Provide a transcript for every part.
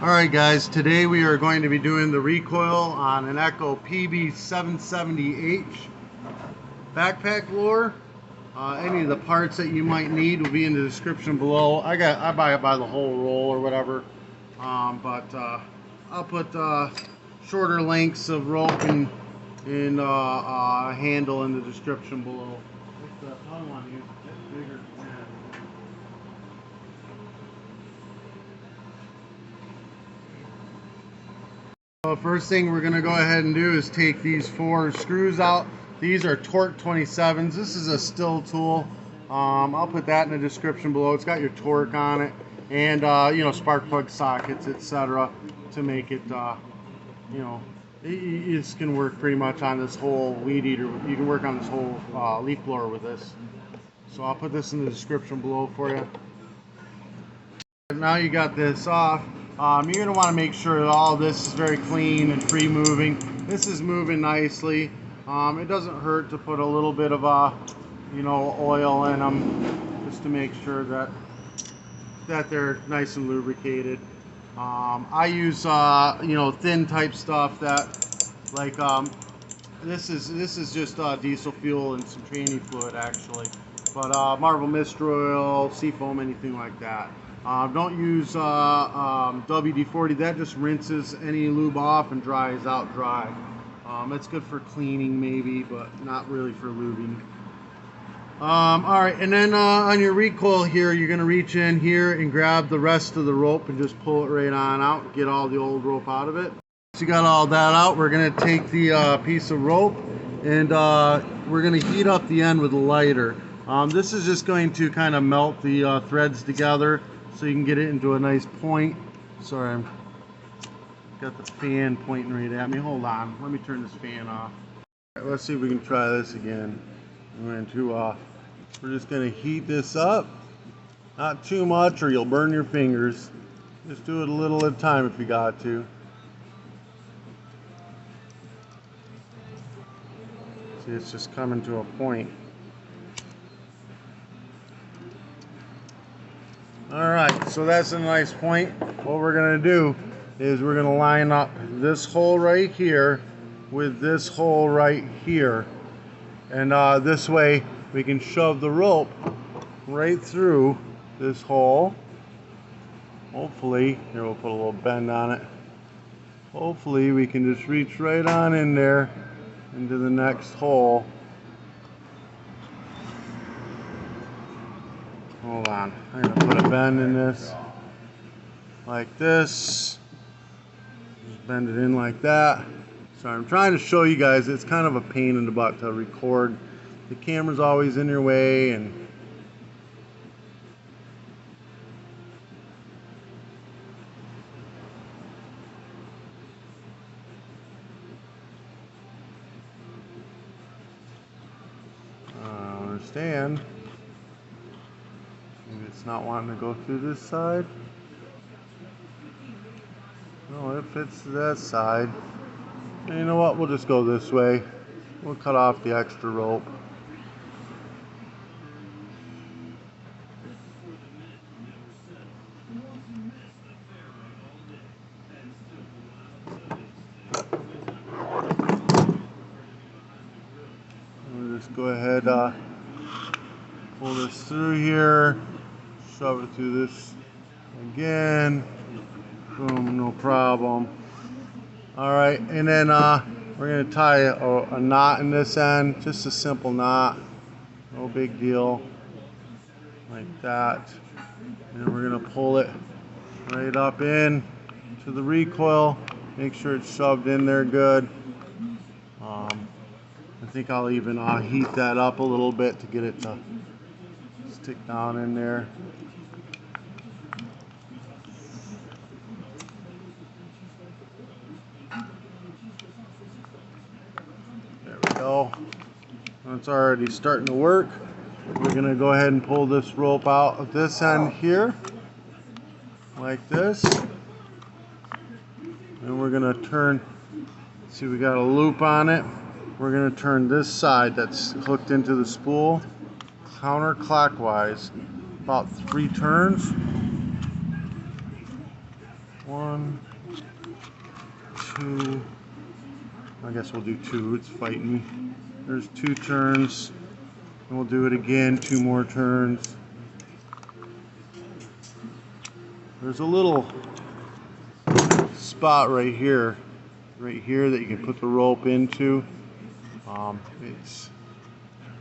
Alright guys, today we are going to be doing the recoil on an Echo pb-770h backpack lure. Any of the parts that you might need will be in the description below. I buy it by the whole roll or whatever, but I'll put shorter lengths of rope and handle in the description below. What's the other one here? It's bigger than that. First thing we're going to go ahead and do is take these 4 screws out. These are torque 27s. This is a still tool. I'll put that in the description below. It's got your torque on it and you know, spark plug sockets, etc. to make it it can work pretty much on this whole weed eater. You can work on this whole leaf blower with this. So I'll put this in the description below for you. Now you got this off. You're going to want to make sure that all this is very clean and free moving. This is moving nicely. It doesn't hurt to put a little bit of oil in them just to make sure that they're nice and lubricated. I use thin type stuff that like this is just diesel fuel and some tranny fluid actually, but Marble Mist Oil, Seafoam, anything like that. Don't use WD-40. That just rinses any lube off and dries out dry. It's good for cleaning maybe, but not really for lubing. Alright, and then on your recoil here, you're going to reach in here and grab the rest of the rope and just pull it right on out. Get all the old rope out of it. Once you got all that out, we're going to take the piece of rope and we're going to heat up the end with a lighter. This is just going to kind of melt the threads together so you can get it into a nice point. Sorry, I've got the fan pointing right at me. Hold on, let me turn this fan off. All right, let's see if we can try this again. We're just going to heat this up. Not too much or you'll burn your fingers. Just do it a little at a time if you got to. See, it's just coming to a point. Alright, so that's a nice point. What we're going to do is we're going to line up this hole right here with this hole right here. And this way we can shove the rope right through this hole. Hopefully, here we'll put a little bend on it. Hopefully we can just reach right on in there into the next hole. Hold on, I'm going to put a bend in this, like this, just bend it in like that. So I'm trying to show you guys, it's kind of a pain in the butt to record. The camera's always in your way and I don't understand. Maybe it's not wanting to go through this side. No, it fits that side. And you know what? We'll just go this way. We'll cut off the extra rope. We'll just go ahead, pull this through here, shove it through this again. Boom, no problem. Alright, and then we're going to tie a knot in this end, just a simple knot, no big deal, like that. And we're going to pull it right up in to the recoil, make sure it's shoved in there good. I think I'll even heat that up a little bit to get it to stick down in there. There we go. It's already starting to work. We're going to go ahead and pull this rope out of this end here, like this. And we're going to turn, see, we got a loop on it. We're going to turn this side that's hooked into the spool counterclockwise, about 3 turns. 1, 2. I guess we'll do 2. It's fighting me. There's 2 turns. And we'll do it again, 2 more turns. There's a little spot right here that you can put the rope into.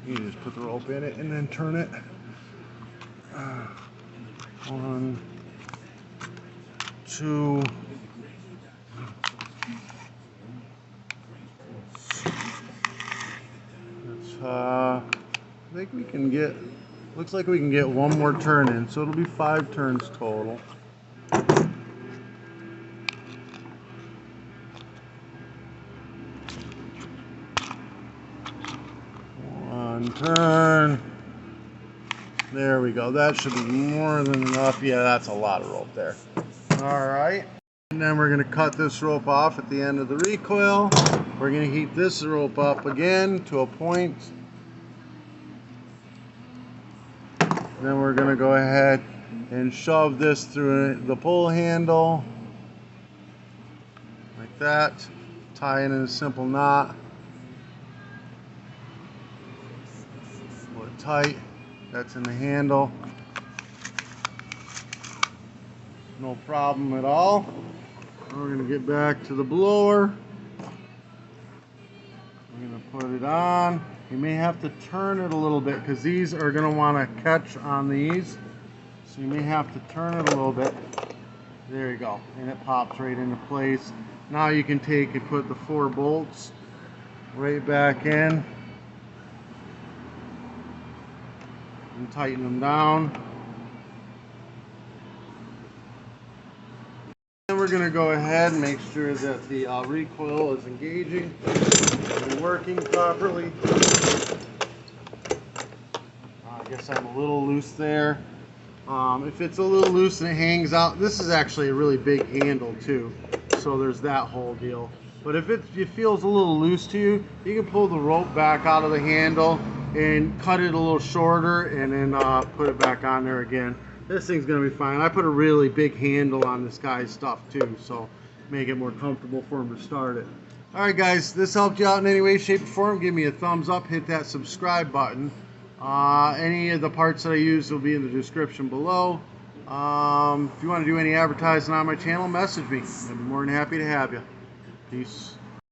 You just put the rope in it and then turn it. 1, 2. I think we can get, looks like we can get 1 more turn in, so it'll be 5 turns total. 1 turn. There we go. That should be more than enough. Yeah, that's a lot of rope there. All right. And then we're going to cut this rope off at the end of the recoil. We're going to heat this rope up again to a point. Then we're going to go ahead and shove this through the pull handle like that. Tie it in a simple knot. Pull it tight. That's in the handle. No problem at all. We're going to get back to the blower. We're going to put it on. You may have to turn it a little bit because these are going to want to catch on these. So you may have to turn it a little bit. There you go. And it pops right into place. Now you can take and put the 4 bolts right back in and tighten them down. Then we're going to go ahead and make sure that the recoil is engaging and working properly. I guess I'm a little loose there. If it's a little loose and it hangs out, this is actually a really big handle too, so there's that whole deal. But if it feels a little loose to you, you can pull the rope back out of the handle and cut it a little shorter and then put it back on there again. This thing's gonna be fine. I put a really big handle on this guy's stuff too, so make it more comfortable for him to start it. All right guys, this helped you out in any way, shape, or form, give me a thumbs up, hit that subscribe button. Any of the parts that I use will be in the description below. If you want to do any advertising on my channel, message me. I'd be more than happy to have you. Peace.